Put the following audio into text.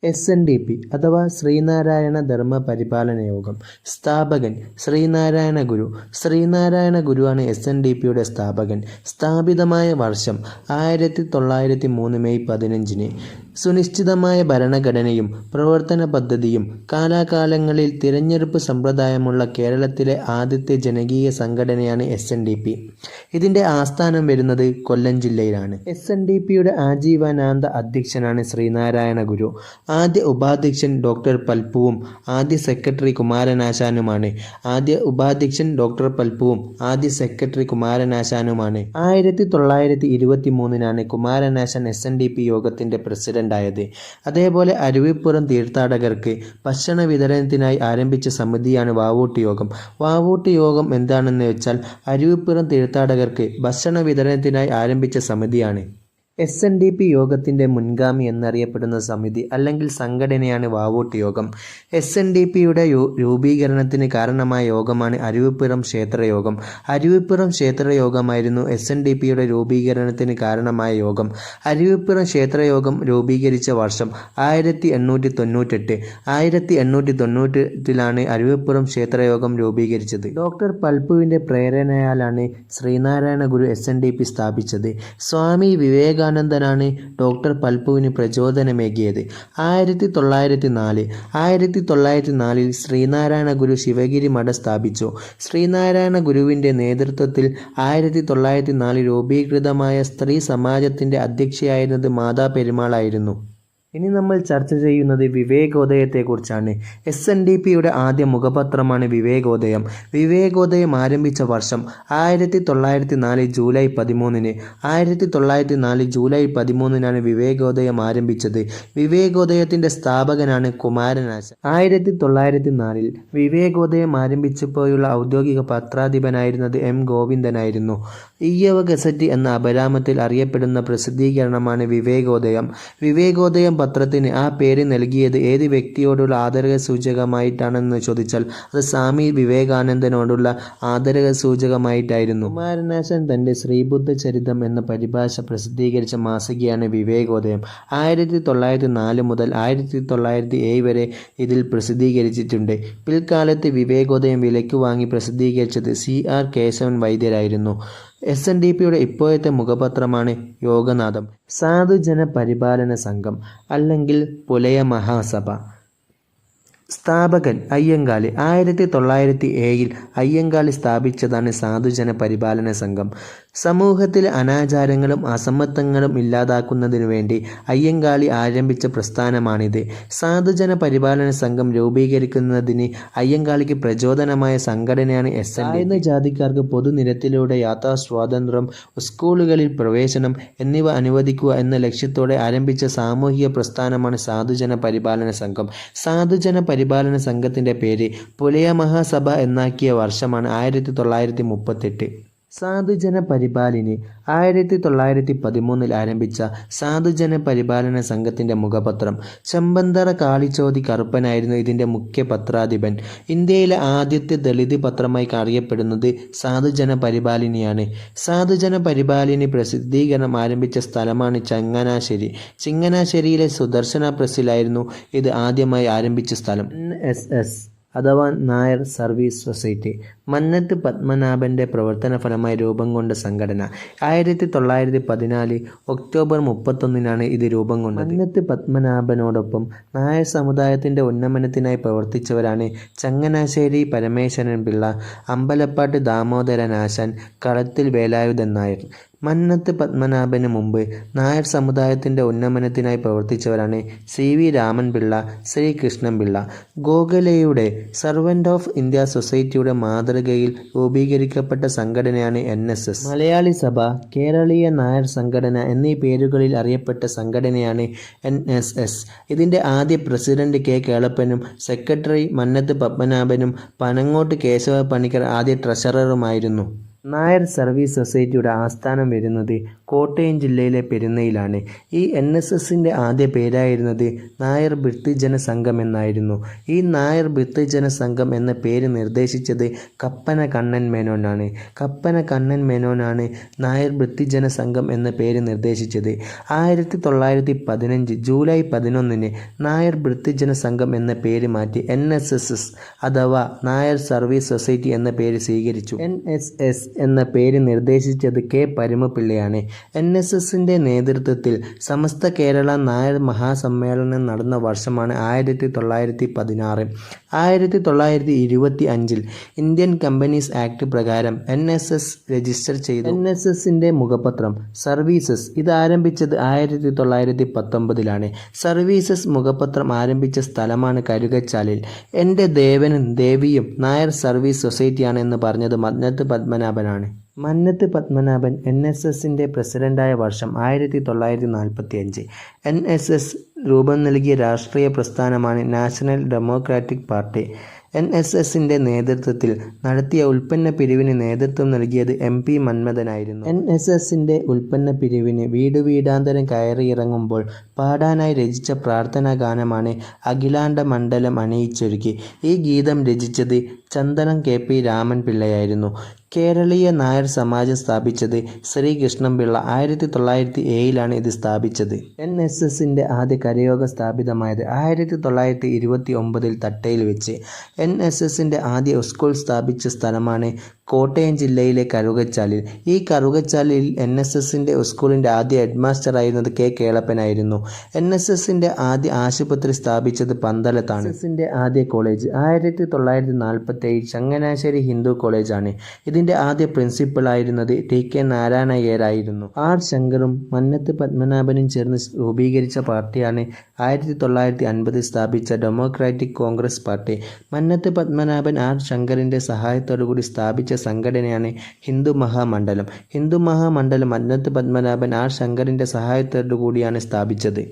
SNDP അഥവാ ശ്രീനാരായണ ധർമ്മ പരിപാലന യോഗം. സ്ഥാപകൻ ശ്രീനാരായണ ഗുരു. ശ്രീനാരായണ ഗുരുവാണ് SNDPയുടെ സ്ഥാപകൻ. സ്ഥാപിതമായ വർഷം 1903 മെയ് 15. സുനിശ്ചിതമായ ഭരണഘടനയും പ്രവർത്തന പദ്ധതിയും കാലാകാലങ്ങളിൽ തിരഞ്ഞെടുപ്പ് സമ്പ്രദായമുള്ള കേരളത്തിലെ ആദ്യത്തെ ജനകീയ സംഘടനയാണ് SNDP. ഇതിൻ്റെ ആസ്ഥാനം വരുന്നത് കൊല്ലം ജില്ലയിലാണ്. SNDPയുടെ ആജീവനാന്ത അധ്യക്ഷനാണ് ശ്രീനാരായണ ഗുരു. ആദ്യ ഉപാധ്യക്ഷൻ ഡോക്ടർ പൽപ്പുവും ആദ്യ സെക്രട്ടറി കുമാരനാശാനുമാണ്. 1923 കുമാരനാശാൻ SNDP യോഗത്തിൻ്റെ പ്രസിഡന്റായത്. അതേപോലെ അരുവിപ്പുറം തീർത്ഥാടകർക്ക് ഭക്ഷണ വിതരണത്തിനായി ആരംഭിച്ച സമിതിയാണ് വാവൂട്ട് യോഗം. വാവൂട്ട് യോഗം എന്താണെന്ന് വെച്ചാൽ അരുവിപ്പുറം തീർത്ഥാടകർക്ക് ഭക്ഷണ വിതരണത്തിനായി ആരംഭിച്ച സമിതിയാണ്. SNDP യോഗത്തിൻ്റെ മുൻഗാമി എന്നറിയപ്പെടുന്ന സമിതി അല്ലെങ്കിൽ സംഘടനയാണ് വാവൂട്ട് യോഗം. SNDPയുടെ രൂപീകരണത്തിന് കാരണമായ യോഗമാണ് അരുവിപ്പുറം ക്ഷേത്രയോഗം. അരുവിപ്പുറം ക്ഷേത്രയോഗമായിരുന്നു SNDPയുടെ രൂപീകരണത്തിന് കാരണമായ യോഗം. അരുവിപ്പുറം ക്ഷേത്രയോഗം രൂപീകരിച്ച വർഷം 1898. 1898 അരുവിപ്പുറം ക്ഷേത്രയോഗം രൂപീകരിച്ചത്. ഡോക്ടർ പൽപ്പുവിൻ്റെ പ്രേരണയാലാണ് ശ്രീനാരായണ ഗുരു SNDP സ്ഥാപിച്ചത്. സ്വാമി വിവേകാനന്ദനാണ് ഡോക്ടർ പൽപ്പുവിന് പ്രചോദനമേകിയത്. 1904 ശ്രീനാരായണ ഗുരു ശിവഗിരി മഠം സ്ഥാപിച്ചു. ശ്രീനാരായണ ഗുരുവിൻ്റെ നേതൃത്വത്തിൽ 1904 രൂപീകൃതമായ സ്ത്രീ സമാജത്തിൻ്റെ അധ്യക്ഷയായിരുന്നത് മാതാ പെരുമാളായിരുന്നു. ഇനി നമ്മൾ ചർച്ച ചെയ്യുന്നത് വിവേകോദയത്തെക്കുറിച്ചാണ്. SNDPയുടെ ആദ്യ മുഖപത്രമാണ് വിവേകോദയം. വിവേകോദയം ആരംഭിച്ച വർഷം 1904 ജൂലൈ 13. 1904 ജൂലൈ 13 വിവേകോദയം ആരംഭിച്ചത്. വിവേകോദയത്തിൻ്റെ സ്ഥാപകനാണ് കുമാരനാശാൻ. 1904 വിവേകോദയം ആരംഭിച്ചപ്പോഴുള്ള ഔദ്യോഗിക പത്രാധിപനായിരുന്നത് M. ഗോവിന്ദനായിരുന്നു. ഈയവ ഗസറ്റ് എന്ന അപരാമത്തിൽ അറിയപ്പെടുന്ന പ്രസിദ്ധീകരണമാണ് വിവേകോദയം. വിവേകോദയം പത്രത്തിന് ആ പേര് നൽകിയത് ഏത് വ്യക്തിയോടുള്ള ആദരക സൂചകമായിട്ടാണെന്ന് ചോദിച്ചാൽ അത് സ്വാമി വിവേകാനന്ദനോടുള്ള ആദരക സൂചകമായിട്ടായിരുന്നു. കുമാരനാശാൻ തൻ്റെ ശ്രീബുദ്ധ ചരിതം എന്ന പരിഭാഷ പ്രസിദ്ധീകരിച്ച മാസികയാണ് വിവേകോദയം. 1904 മുതൽ 1907 വരെ ഇതിൽ പ്രസിദ്ധീകരിച്ചിട്ടുണ്ട്. പിൽക്കാലത്ത് വിവേകോദയം വിലയ്ക്ക് വാങ്ങി പ്രസിദ്ധീകരിച്ചത് CR കേശവൻ വൈദ്യരായിരുന്നു. SNDPയുടെ ഇപ്പോഴത്തെ മുഖപത്രമാണ് യോഗനാഥം. സാധുജന പരിപാലന സംഘം അല്ലെങ്കിൽ പുലയ മഹാസഭ. സ്ഥാപകൻ അയ്യങ്കാളി. 1907 അയ്യങ്കാളി സ്ഥാപിച്ചതാണ് സാധുജന പരിപാലന സംഘം. സമൂഹത്തിലെ അനാചാരങ്ങളും അസമത്വങ്ങളും ഇല്ലാതാക്കുന്നതിനു വേണ്ടി അയ്യങ്കാളി ആരംഭിച്ച പ്രസ്ഥാനമാണിത്. സാധുജന പരിപാലന സംഘം രൂപീകരിക്കുന്നതിന് അയ്യങ്കാളിക്ക് പ്രചോദനമായ സംഘടനയാണ് SNDP. ജാതിക്കാർക്ക് പൊതുനിരത്തിലൂടെ യാത്രാ സ്വാതന്ത്ര്യം, സ്കൂളുകളിൽ പ്രവേശനം എന്നിവ അനുവദിക്കുക എന്ന ലക്ഷ്യത്തോടെ ആരംഭിച്ച സാമൂഹിക പ്രസ്ഥാനമാണ് സാധുജന പരിപാലന സംഘം. സാധുജന പരിപാലന സംഘത്തിൻ്റെ പേര് പുലയ മഹാസഭ എന്നാക്കിയ വർഷമാണ് 1938. സാധുജന പരിപാലിനി 1913 ആരംഭിച്ച സാധുജന പരിപാലന സംഘത്തിൻ്റെ മുഖപത്രം. ചെമ്പന്തറ കാളിച്ചോതി കറുപ്പനായിരുന്നു ഇതിൻ്റെ മുഖ്യ പത്രാധിപൻ. ഇന്ത്യയിലെ ആദ്യത്തെ ദളിത് പത്രമായി അറിയപ്പെടുന്നത് സാധുജന പരിപാലിനിയാണ്. സാധുജന പരിപാലിനി പ്രസിദ്ധീകരണം ആരംഭിച്ച സ്ഥലമാണ് ചങ്ങനാശ്ശേരി. ചങ്ങനാശ്ശേരിയിലെ സുദർശന പ്രസ്സിലായിരുന്നു ഇത് ആദ്യമായി ആരംഭിച്ച സ്ഥലം. NSS അഥവാ നായർ സർവീസ് സൊസൈറ്റി മന്നത്ത് പത്മനാഭൻ്റെ പ്രവർത്തന ഫലമായി രൂപം കൊണ്ട സംഘടന. 1914 ഒക്ടോബർ 31 ഇത് രൂപം കൊണ്ടത്. മന്നത്ത് പത്മനാഭനോടൊപ്പം നായർ സമുദായത്തിൻ്റെ ഉന്നമനത്തിനായി പ്രവർത്തിച്ചവരാണ് ചങ്ങനാശ്ശേരി പരമേശ്വരൻ പിള്ള, അമ്പലപ്പാട്ട് ദാമോദരനാശാൻ, കളത്തിൽ വേലായുധൻ നായർ. മന്നത്ത് പത്മനാഭന് മുമ്പ് നായർ സമുദായത്തിൻ്റെ ഉന്നമനത്തിനായി പ്രവർത്തിച്ചവരാണ് CV രാമൻപിള്ള, ശ്രീകൃഷ്ണൻപിള്ള. ഗോഖലെയുടെ സർവൻ്റ് ഓഫ് ഇന്ത്യ സൊസൈറ്റിയുടെ മാതൃകയിൽ രൂപീകരിക്കപ്പെട്ട സംഘടനയാണ് NSS. മലയാളി സഭ, കേരളീയ നായർ സംഘടന എന്നീ പേരുകളിൽ അറിയപ്പെട്ട സംഘടനയാണ് NSS. ഇതിൻ്റെ ആദ്യ പ്രസിഡന്റ് K. കേളപ്പനും സെക്രട്ടറി മന്നത്ത് പത്മനാഭനും പനങ്ങോട്ട് കേശവ പണിക്കർ ആദ്യ ട്രഷററുമായിരുന്നു. നായർ സർവീസ് സൊസൈറ്റിയുടെ ആസ്ഥാനം വരുന്നത് കോട്ടയം ജില്ലയിലെ പെരുന്നയിലാണ്. ഈ NSSന്റെ ആദ്യ പേരായിരുന്നത് നായർ ഭക്തജന സംഘം എന്നായിരുന്നു. ഈ നായർ ഭക്തജന സംഘം എന്ന പേര് നിർദ്ദേശിച്ചത് കപ്പന കണ്ണൻ മേനോനാണ്. കപ്പന കണ്ണൻ മേനോനാണ് നായർ ഭക്തജന സംഘം എന്ന പേര് നിർദ്ദേശിച്ചത്. 1915 ജൂലൈ 11 നായർ ഭക്തജന സംഘം എന്ന പേര് മാറ്റി NSS അഥവാ നായർ സർവീസ് സൊസൈറ്റി എന്ന പേര് സ്വീകരിച്ചു. NSS എന്ന പേര് നിർദ്ദേശിച്ചത് K. പരമപിള്ളയാണ്. NSSന്റെ നേതൃത്വത്തിൽ സമസ്ത കേരള നായർ മഹാസമ്മേളനം നടന്ന വർഷമാണ് 1916. 1925 ഇന്ത്യൻ കമ്പനീസ് ആക്ട് പ്രകാരം NSS രജിസ്റ്റർ ചെയ്തു. NSSന്റെ മുഖപത്രം സർവീസസ് ഇത് ആരംഭിച്ചത് 1919 സർവീസസ് മുഖപത്രം ആരംഭിച്ച സ്ഥലമാണ് കറുകച്ചാലിൽ. എൻ്റെ ദേവനും ദേവിയും നായർ സർവീസ് സൊസൈറ്റിയാണ് എന്ന് പറഞ്ഞത് മന്നത്ത് പത്മനാഭനാണ്. മന്നത്ത് പത്മനാഭൻ NSSന്റെ പ്രസിഡന്റായ വർഷം 1945. NSS രൂപം നൽകിയ രാഷ്ട്രീയ പ്രസ്ഥാനമാണ് നാഷണൽ ഡെമോക്രാറ്റിക് പാർട്ടി. NSSന്റെ നേതൃത്വത്തിൽ നടത്തിയ ഉൽപ്പന്ന പിരിവിന് നേതൃത്വം നൽകിയത് MP മന്മഥനായിരുന്നു. NSSന്റെ ഉൽപ്പന്ന പിരിവിന് വീടുവീടാന്തരം കയറിയിറങ്ങുമ്പോൾ പാടാനായി രചിച്ച പ്രാർത്ഥനാ ഗാനമാണ് അഖിലാണ്ട മണ്ഡലം അണിയിച്ചൊരുക്കി. ഈ ഗീതം രചിച്ചത് ചന്ദനം KP രാമൻ പിള്ളയായിരുന്നു. കേരളീയ നായർ സമാജം സ്ഥാപിച്ചത് ശ്രീകൃഷ്ണൻപിള്ള 1907 ഇത് സ്ഥാപിച്ചത്. NSSന്റെ ആദ്യ കരയോഗം സ്ഥാപിതമായത് 1929 തട്ടയിൽ വെച്ച്. NSSന്റെ ആദ്യ സ്കൂൾ സ്ഥാപിച്ച സ്ഥലമാണ് കോട്ടയം ജില്ലയിലെ കറുകച്ചാലിൽ. ഈ കറുകച്ചാലിൽ NSSന്റെ സ്കൂളിൻ്റെ ആദ്യ ഹെഡ്മാസ്റ്ററായിരുന്നത് K. കേളപ്പനായിരുന്നു. NSSന്റെ ആദ്യ ആശുപത്രി സ്ഥാപിച്ചത് പന്തളത്താണ്. NSSന്റെ ആദ്യ കോളേജ് 1947 ചങ്ങനാശ്ശേരി ഹിന്ദു കോളേജാണ്. ഇതിൻ്റെ ആദ്യ പ്രിൻസിപ്പളായിരുന്നത് TK നാരായണയ്യരായിരുന്നു. R. ശങ്കറും മന്നത്ത് പത്മനാഭനും ചേർന്ന് രൂപീകരിച്ച പാർട്ടിയാണ് 1950 സ്ഥാപിച്ച Democratic Congress Party. Mannathu Padmanabhan R. ശങ്കറിൻ്റെ സഹായത്തോടുകൂടി സ്ഥാപിച്ച സംഘടനയാണ് ഹിന്ദു മഹാമണ്ഡലം. ഹിന്ദു മഹാമണ്ഡലം മന്നത്ത് പത്മനാഭൻ R. ശങ്കറിൻ്റെ സഹായത്തോടു കൂടിയാണ് സ്ഥാപിച്ചത്.